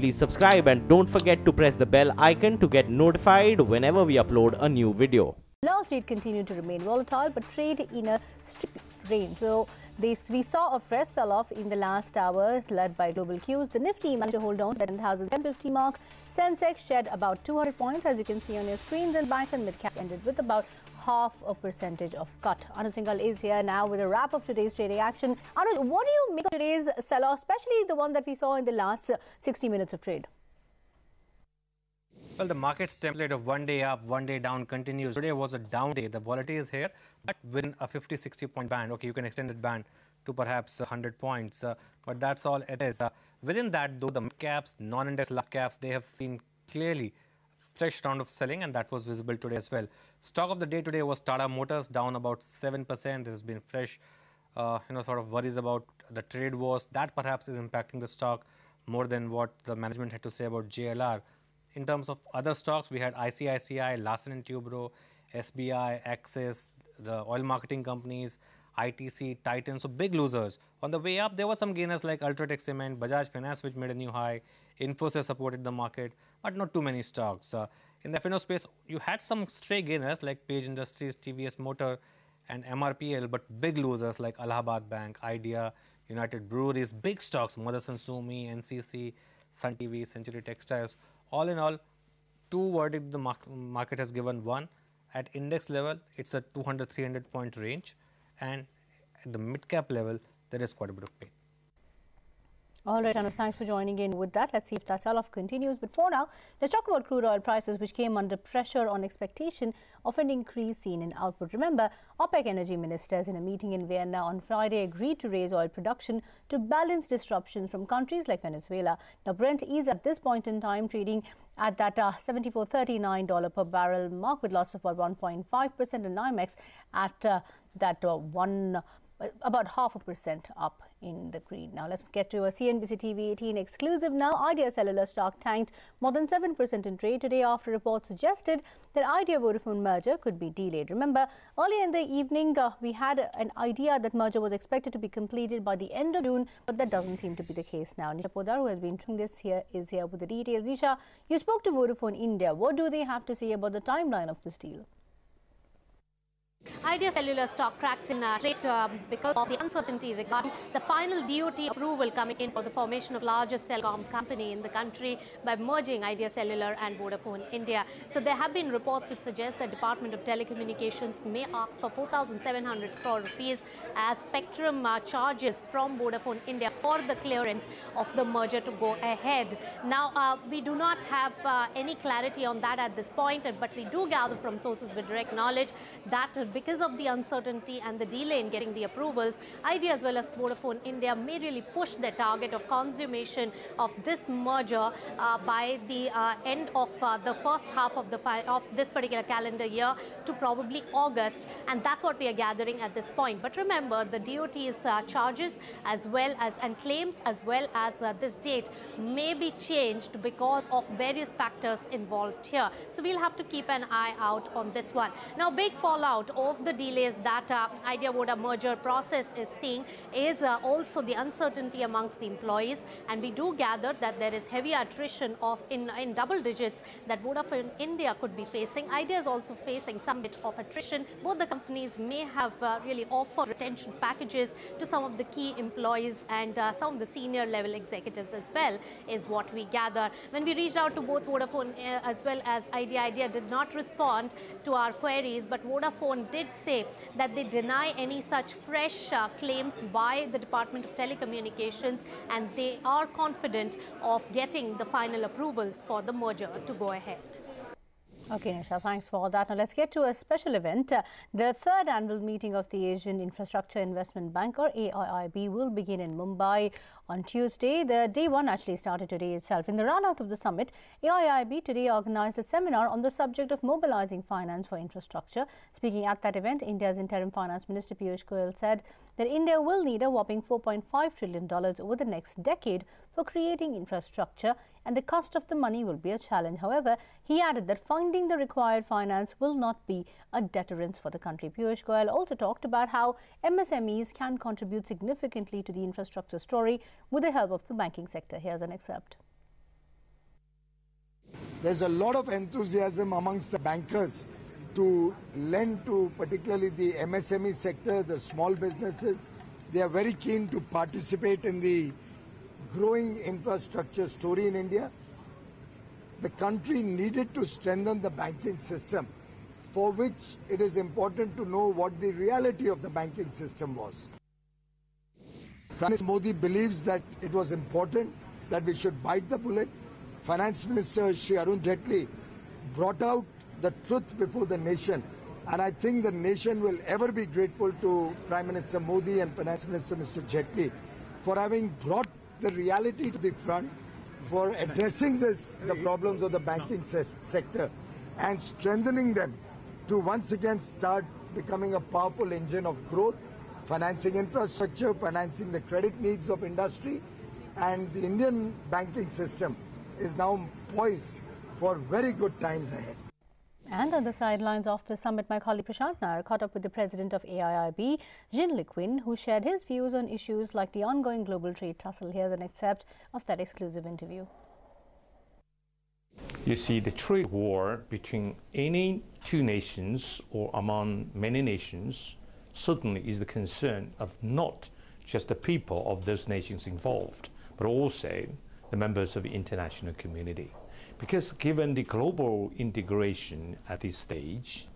please subscribe and don't forget to press the bell icon to get notified whenever we upload a new video. Wall Street continued to remain volatile but trade in a strict range. So we saw a fresh sell-off in the last hour led by global cues. The Nifty managed to hold on to the 10,750 mark. Sensex shed about 200 points, as you can see on your screens, and banks and midcaps ended with about 0.5% of cut. Anuj Singhal is here now with a wrap of today's trading action. Anuj, what do you make of today's sell-off, especially the one that we saw in the last 60 minutes of trade? Well, the market's template of one day up, one day down continues. Today was a down day. The volatility is here, but within a 50-60 point band. Okay, you can extend that band to perhaps 100 points, but that's all it is. Within that, though, the Midcaps, non-index large caps, they have seen clearly fresh round of selling, and that was visible today as well. Stock of the day today was Tata Motors, down about 7%. This has been fresh, sort of worries about the trade wars. That perhaps is impacting the stock more than what the management had to say about JLR. In terms of other stocks, we had ICICI, Larsen & Toubro, SBI, Axis, the oil marketing companies, ITC, Titan, so big losers. On the way up, there were some gainers like Ultratech Cement, Bajaj Finance, which made a new high. Infosys supported the market, but not too many stocks. In the F&O space, you had some stray gainers like Page Industries, TVS Motor, and MRPL, but big losers like Allahabad Bank, Idea, United Breweries, big stocks, Motherson Sumi, NCC, Sun TV, Century Textiles. All in all, two verdicts the market has given. One, at index level, it's a 200-300 point range, and at the mid-cap level, there is quite a bit of pain. All right, Anuj, thanks for joining in with that. Let's see if that sell-off continues. But for now, let's talk about crude oil prices, which came under pressure on expectation of an increase seen in output. Remember, OPEC energy ministers in a meeting in Vienna on Friday agreed to raise oil production to balance disruptions from countries like Venezuela. Now, Brent is at this point in time trading at that $74.39 per barrel mark with loss of about 1.5%, and NYMEX at about 0.5% up in the green. Now let's get to a CNBC TV 18 exclusive now. Idea Cellular stock tanked more than 7% in trade today after reports suggested that Idea Vodafone merger could be delayed. Remember, earlier in the evening, we had an idea that merger was expected to be completed by the end of June, but that doesn't seem to be the case now. Nisha Podar, who has been doing this here, is here with the details. Nisha, you spoke to Vodafone India. What do they have to say about the timeline of this deal? Idea Cellular stock cracked in trade because of the uncertainty regarding the final DOT approval coming in for the formation of largest telecom company in the country by merging Idea Cellular and Vodafone India. So there have been reports which suggest that Department of Telecommunications may ask for 4,700 crore rupees as spectrum charges from Vodafone India for the clearance of the merger to go ahead. Now, we do not have any clarity on that at this point, but we do gather from sources with direct knowledge that because of the uncertainty and the delay in getting the approvals, Idea as well as Vodafone India may really push their target of consummation of this merger by the end of the first half of this particular calendar year to probably August, and that's what we are gathering at this point. But remember, the DOT's charges as well as and claims as well as this date may be changed because of various factors involved here. So we'll have to keep an eye out on this one. Now, big fallout of the delays that Idea Voda merger process is seeing is also the uncertainty amongst the employees, and we do gather that there is heavy attrition of in double digits that Vodafone India could be facing. Idea is also facing some bit of attrition. Both the companies may have really offered retention packages to some of the key employees and some of the senior level executives as well, is what we gather. When we reached out to both Vodafone as well as Idea did not respond to our queries, but Vodafone did say that they deny any such fresh claims by the Department of Telecommunications, and they are confident of getting the final approvals for the merger to go ahead. Okay, Nisha, thanks for all that. Now let's get to a special event. The third annual meeting of the Asian Infrastructure Investment Bank, or AIIB, will begin in Mumbai on Tuesday. The day one actually started today itself. In the run-out of the summit, AIIB today organized a seminar on the subject of mobilizing finance for infrastructure. Speaking at that event, India's interim finance minister Piyush Goyal said that India will need a whopping $4.5 trillion over the next decade for creating infrastructure, and the cost of the money will be a challenge. However, he added that finding the required finance will not be a deterrent for the country. Piyush Goyal also talked about how MSMEs can contribute significantly to the infrastructure story with the help of the banking sector. Here's an excerpt. There's a lot of enthusiasm amongst the bankers to lend to particularly the MSME sector, the small businesses. They are very keen to participate in the growing infrastructure story in India. The country needed to strengthen the banking system, for which it is important to know what the reality of the banking system was. Prime Minister Modi believes that it was important that we should bite the bullet. Finance Minister Shri Arun Jaitley brought out the truth before the nation, and I think the nation will ever be grateful to Prime Minister Modi and Finance Minister Mr. Jaitley for having brought the reality to the front, for addressing the problems of the banking sector and strengthening them to once again start becoming a powerful engine of growth, financing infrastructure, financing the credit needs of industry. And the Indian banking system is now poised for very good times ahead. And on the sidelines of the summit, my colleague Prashant Nair caught up with the president of AIIB, Jean Lequin, who shared his views on issues like the ongoing global trade tussle. Here's an excerpt of that exclusive interview. You see, the trade war between any two nations or among many nations certainly is the concern of not just the people of those nations involved, but also the members of the international community. Because given the global integration at this stage,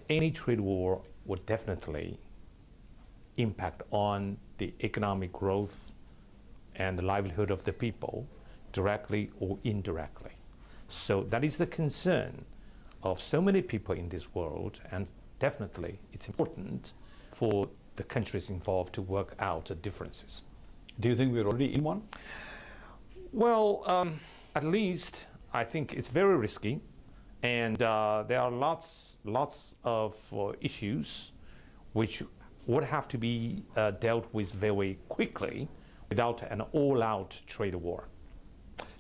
any trade war would definitely impact on the economic growth and the livelihood of the people, directly or indirectly. So that is the concern of so many people in this world, and definitely it's important for the countries involved to work out the differences. Do you think we're already in one? Well, at least I think it's very risky, and there are lots of issues which would have to be dealt with very quickly without an all-out trade war.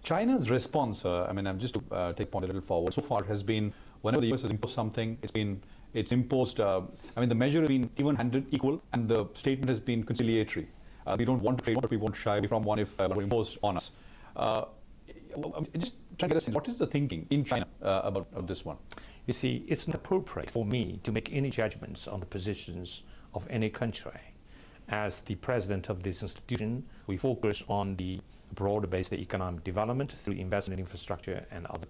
China's response, I mean, I'm just to take point a little forward, so far has been whenever the US has imposed something, it's imposed, I mean, the measure has been even-handed, equal, and the statement has been conciliatory. We don't want to trade, but we won't shy away from one if we're imposed on us. Just trying to get a sense, what is the thinking in China about this one? You see, it's not appropriate for me to make any judgments on the positions of any country. As the president of this institution, we focus on the broad-based economic development through investment in infrastructure and other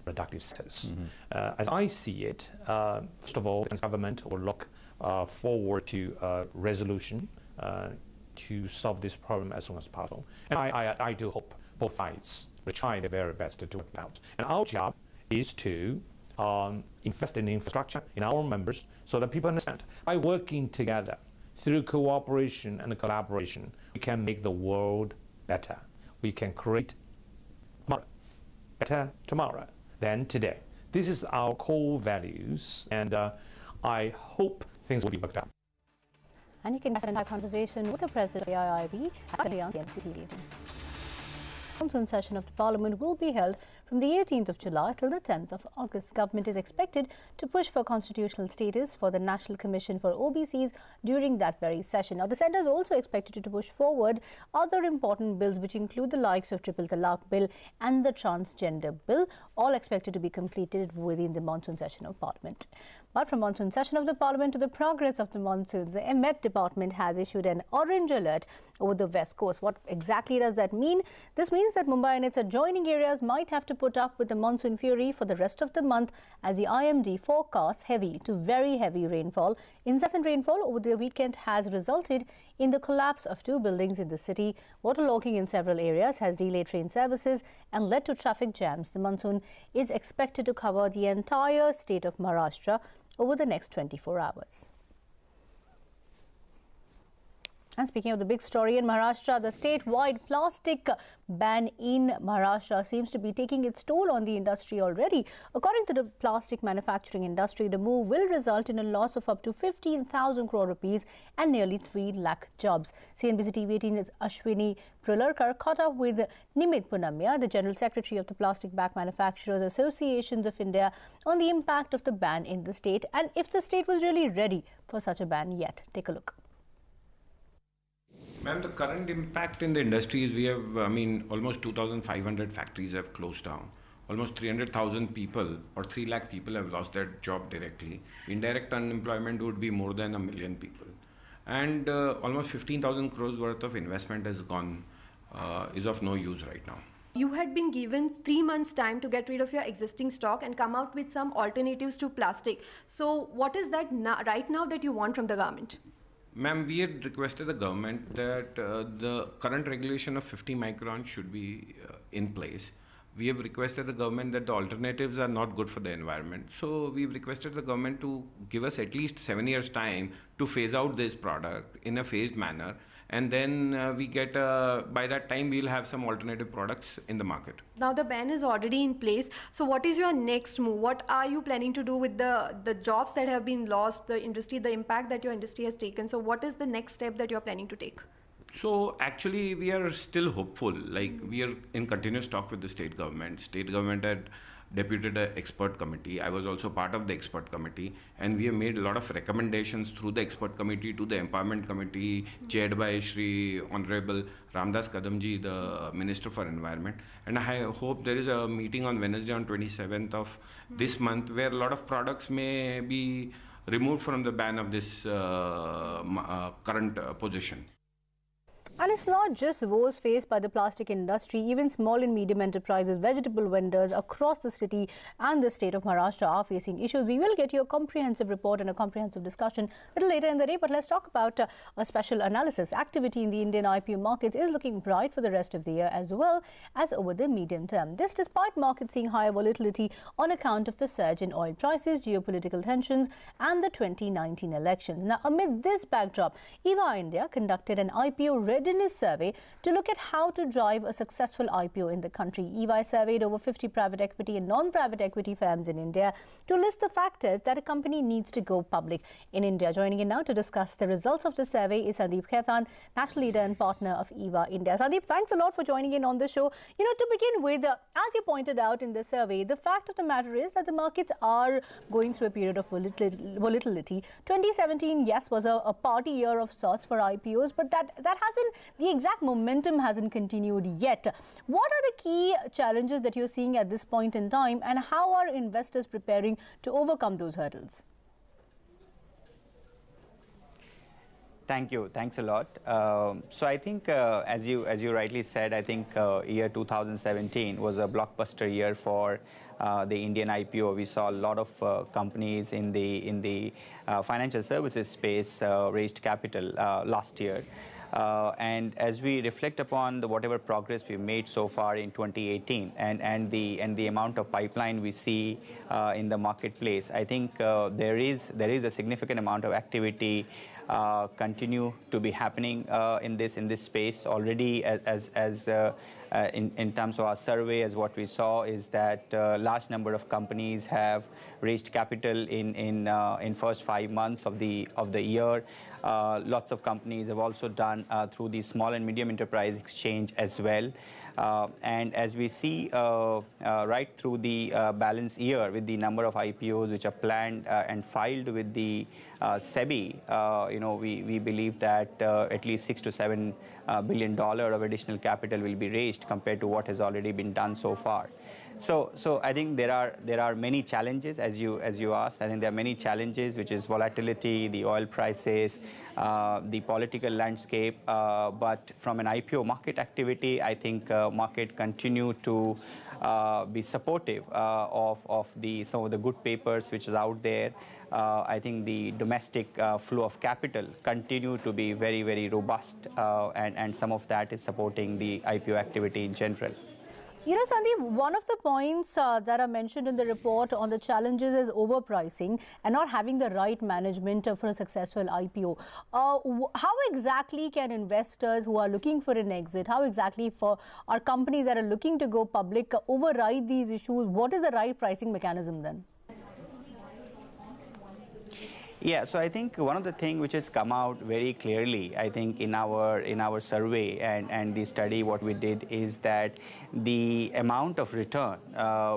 productive sectors. As I see it, first of all, the government will look forward to a resolution to solve this problem as soon as possible. And I do hope both sides will try their very best to work it out. And our job is to invest in infrastructure in our members so that people understand. By working together through cooperation and collaboration, we can make the world better. We can create better tomorrow than today. This is our core values, and I hope things will be worked out. And you can catch a conversation with the president of AIIB on cnbc TV. The monsoon session of the Parliament will be held from the 18th of July till the 10th of August. Government is expected to push for constitutional status for the National Commission for OBCs during that very session. Now, the centre is also expected to push forward other important bills, which include the likes of Triple Talaq Bill and the Transgender Bill, all expected to be completed within the monsoon session of Parliament. But from monsoon session of the Parliament to the progress of the monsoons, the Met Department has issued an orange alert over the West Coast. What exactly does that mean? This means that Mumbai and its adjoining areas might have to put up with the monsoon fury for the rest of the month, as the IMD forecasts heavy to very heavy rainfall. Incessant rainfall over the weekend has resulted in the collapse of 2 buildings in the city. Waterlogging in several areas has delayed train services and led to traffic jams. The monsoon is expected to cover the entire state of Maharashtra over the next 24 hours. And speaking of the big story in Maharashtra, the statewide plastic ban in Maharashtra seems to be taking its toll on the industry already. According to the plastic manufacturing industry, the move will result in a loss of up to 15,000 crore rupees and nearly 3 lakh jobs. CNBC TV 18's Ashwini Pralarkar caught up with Nimit Punamya, the General Secretary of the Plastic Bag Manufacturers Associations of India, on the impact of the ban in the state and if the state was really ready for such a ban yet. Take a look. Ma'am, the current impact in the industry is we have, almost 2,500 factories have closed down. almost 300,000 people or 3 lakh people have lost their job directly. Indirect unemployment would be more than 1 million people. And almost 15,000 crores worth of investment has gone, is of no use right now. You had been given 3 months time to get rid of your existing stock and come out with some alternatives to plastic. So what is that right now that you want from the government? Ma'am, we had requested the government that the current regulation of 50 microns should be in place. We have requested the government that the alternatives are not good for the environment. So we've requested the government to give us at least 7 years time to phase out this product in a phased manner. And then we get, by that time, we'll have some alternative products in the market. Now the ban is already in place. So what is your next move? What are you planning to do with the jobs that have been lost, the industry, the impact that your industry has taken? So what is the next step that you're planning to take? So actually, we are still hopeful. Like, we are in continuous talk with the state government. State government had deputed an expert committee. I was also part of the expert committee, and we have made a lot of recommendations through the expert committee to the empowerment committee chaired by Shri Honorable Ramdas Kadamji, the Minister for Environment. And I hope there is a meeting on Wednesday on 27th of this month where a lot of products may be removed from the ban of this current position. And it's not just woes faced by the plastic industry. Even small and medium enterprises, vegetable vendors across the city and the state of Maharashtra are facing issues. We will get you a comprehensive report and a comprehensive discussion a little later in the day. But let's talk about a special analysis. Activity in the Indian IPO markets is looking bright for the rest of the year as well as over the medium term. This despite markets seeing higher volatility on account of the surge in oil prices, geopolitical tensions and the 2019 elections. Now, amid this backdrop, EVA India conducted an IPO readiness survey to look at how to drive a successful IPO in the country. EY surveyed over 50 private equity and non-private equity firms in India to list the factors that a company needs to go public in India. Joining in now to discuss the results of the survey is Sandeep Khetan, national leader and partner of EVA India. Sandeep, thanks a lot for joining in on the show. You know, to begin with, as you pointed out in the survey, the fact of the matter is that the markets are going through a period of volatility. 2017, yes, was a party year of sorts for IPOs, but that hasn't, the exact momentum hasn't continued yet. What are the key challenges that you're seeing at this point in time, and how are investors preparing to overcome those hurdles? Thank you. Thanks a lot. So I think, as you rightly said, I think year 2017 was a blockbuster year for the Indian IPO. We saw a lot of companies in the financial services space raised capital last year. And as we reflect upon whatever progress we've made so far in 2018 and the amount of pipeline we see in the marketplace, I think there is a significant amount of activity continue to be happening in this space already. In terms of our survey, as what we saw is that large number of companies have raised capital in first 5 months of the year. Lots of companies have also done through the small and medium enterprise exchange as well. And as we see right through the balance year with the number of IPOs which are planned and filed with the SEBI, you know, we believe that at least $6 to $7 billion of additional capital will be raised compared to what has already been done so far. So I think there are many challenges, as you asked. I think there are many challenges, which is volatility, the oil prices, the political landscape. But from an IPO market activity, I think market continue to be supportive of some of the good papers which is out there. I think the domestic flow of capital continue to be very, very robust, and some of that is supporting the IPO activity in general. You know, Sandeep, one of the points that are mentioned in the report on the challenges is overpricing and not having the right management for a successful IPO. How exactly can investors who are looking for an exit, how exactly for our companies that are looking to go public override these issues? What is the right pricing mechanism then? Yeah, so I think one of the things which has come out very clearly, I think in our survey and the study, what we did is that the amount of return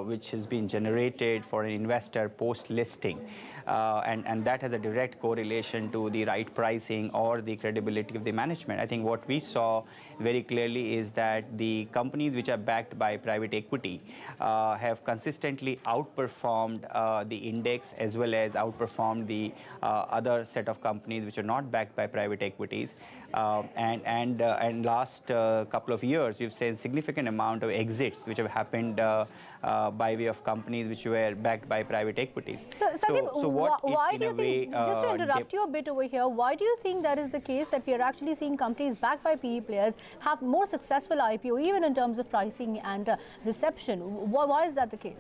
which has been generated for an investor post-listing, and that has a direct correlation to the right pricing or the credibility of the management. I think what we saw very clearly is that the companies which are backed by private equity have consistently outperformed the index, as well as outperformed the other set of companies which are not backed by private equities. And last couple of years, we've seen significant amount of exits which have happened by way of companies which were backed by private equities. So why do you think, just to interrupt you a bit over here, why do you think that is the case, that we are actually seeing companies backed by PE players have more successful IPO, even in terms of pricing and reception? Why is that the case?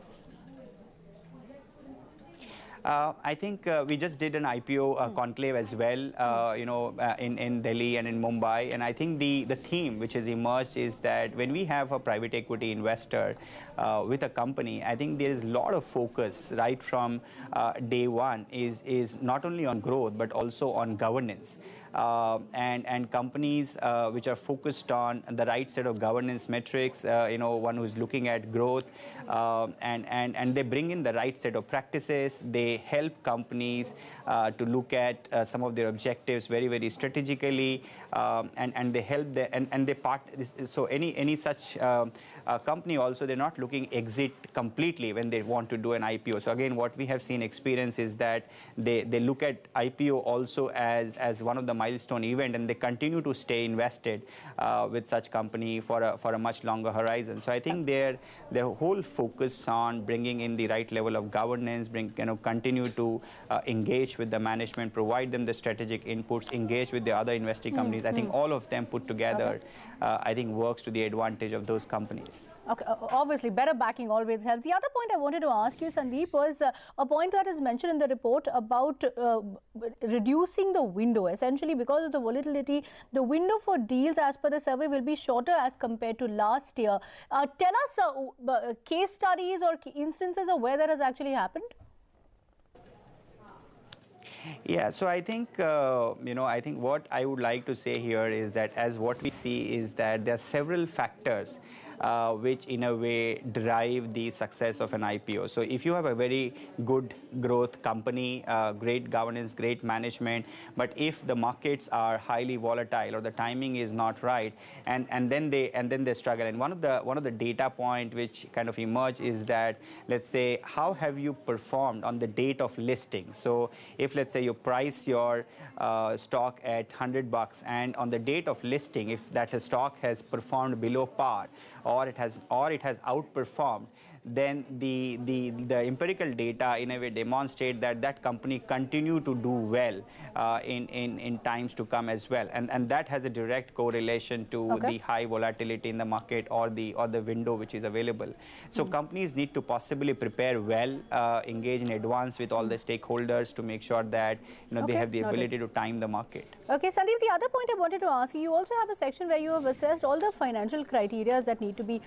I think we just did an IPO conclave as well, in Delhi and in Mumbai. And I think the theme which has emerged is that when we have a private equity investor with a company, I think there is a lot of focus right from day one is not only on growth, but also on governance. And companies which are focused on the right set of governance metrics, one who's looking at growth, and they bring in the right set of practices. They help companies to look at some of their objectives very, very strategically, and they help and they part. So any such company also, they're not looking exit completely when they want to do an IPO. So again, what we have seen experience is that they look at IPO also as one of the milestone event, and they continue to stay invested with such company for a much longer horizon. So I think their whole focus on bringing in the right level of governance, continue to engage with the management, provide them the strategic inputs, engage with the other investing companies. I think all of them put together, I think works to the advantage of those companies. Okay, obviously, better backing always helps. The other point I wanted to ask you, Sandeep, was a point that is mentioned in the report about reducing the window. Essentially, because of the volatility, the window for deals as per the survey will be shorter as compared to last year. Tell us case studies or instances of where that has actually happened. Yeah, so I think, I think what I would like to say here is that as what we see is that there are several factors which in a way drive the success of an IPO. So if you have a very good growth company, great governance, great management, but if the markets are highly volatile or the timing is not right, and then they struggle. And one of the data point which kind of emerge is that, let's say, how have you performed on the date of listing? So if, let's say, you price your stock at $100, and on the date of listing, if that stock has performed below par, or it has outperformed, then the empirical data in a way demonstrate that that company continue to do well in times to come as well, and that has a direct correlation to the high volatility in the market or the window which is available. So companies need to possibly prepare well, engage in advance with all the stakeholders to make sure that they have the ability to time the market. Okay, Sandeep, the other point I wanted to ask you also have a section where you have assessed all the financial criteria that need to be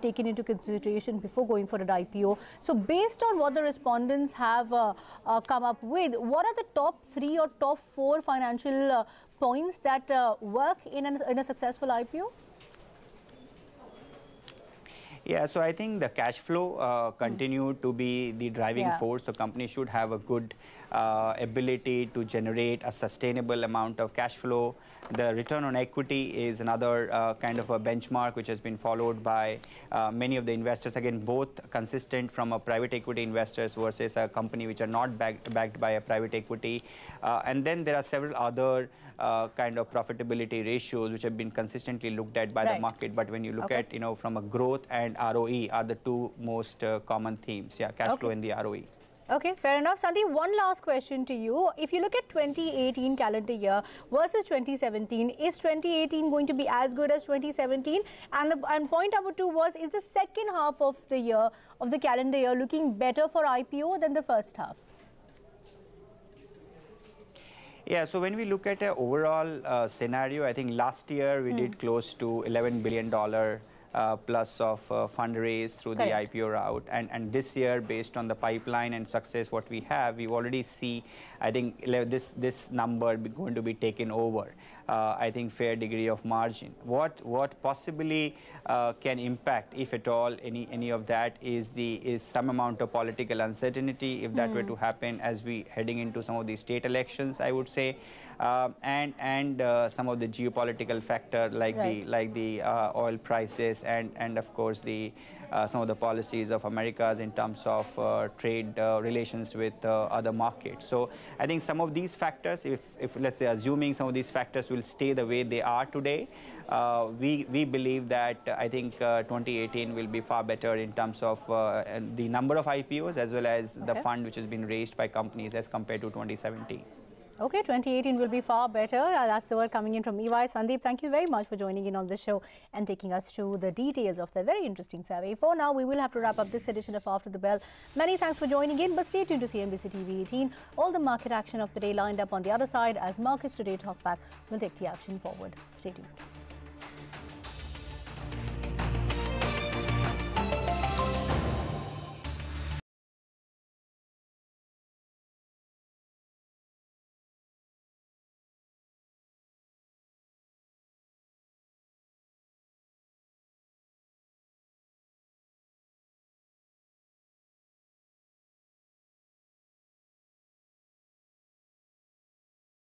taken into consideration before going for an IPO. So based on what the respondents have come up with, what are the top 3 or top 4 financial points that work in a successful IPO? Yeah, so I think the cash flow continue to be the driving force. So companies should have a good ability to generate a sustainable amount of cash flow. The return on equity is another kind of a benchmark which has been followed by many of the investors. Again, both consistent from a private equity investors versus a company which are not backed by a private equity. And then there are several other kind of profitability ratios which have been consistently looked at by the market. But when you look at, from a growth and ROE are the two most common themes. Yeah, cash flow and the ROE. Okay, fair enough. Sandeep, one last question to you. If you look at 2018 calendar year versus 2017, is 2018 going to be as good as 2017? And point number 2 was, is the second half of the year, of the calendar year, looking better for IPO than the first half? Yeah, so when we look at an overall scenario, I think last year we did close to $11 billion plus of fundraise through the IPO route. And this year, based on the pipeline and success what we have, we already see, I think, this number going to be taken over. I think, fair degree of margin. What possibly can impact, if at all, any of that is some amount of political uncertainty, if that were to happen as we heading into some of the state elections, I would say, and some of the geopolitical factor like the oil prices and of course some of the policies of Americas in terms of trade relations with other markets. So I think some of these factors, if let's say assuming some of these factors will stay the way they are today, we believe that I think 2018 will be far better in terms of the number of IPOs as well as the fund which has been raised by companies as compared to 2017. Okay, 2018 will be far better. That's the word coming in from EY. Sandeep, thank you very much for joining in on the show and taking us through the details of the very interesting survey. For now, we will have to wrap up this edition of After the Bell. Many thanks for joining in, but stay tuned to CNBC TV 18. All the market action of the day lined up on the other side as Markets Today Talk Back will take the action forward. Stay tuned.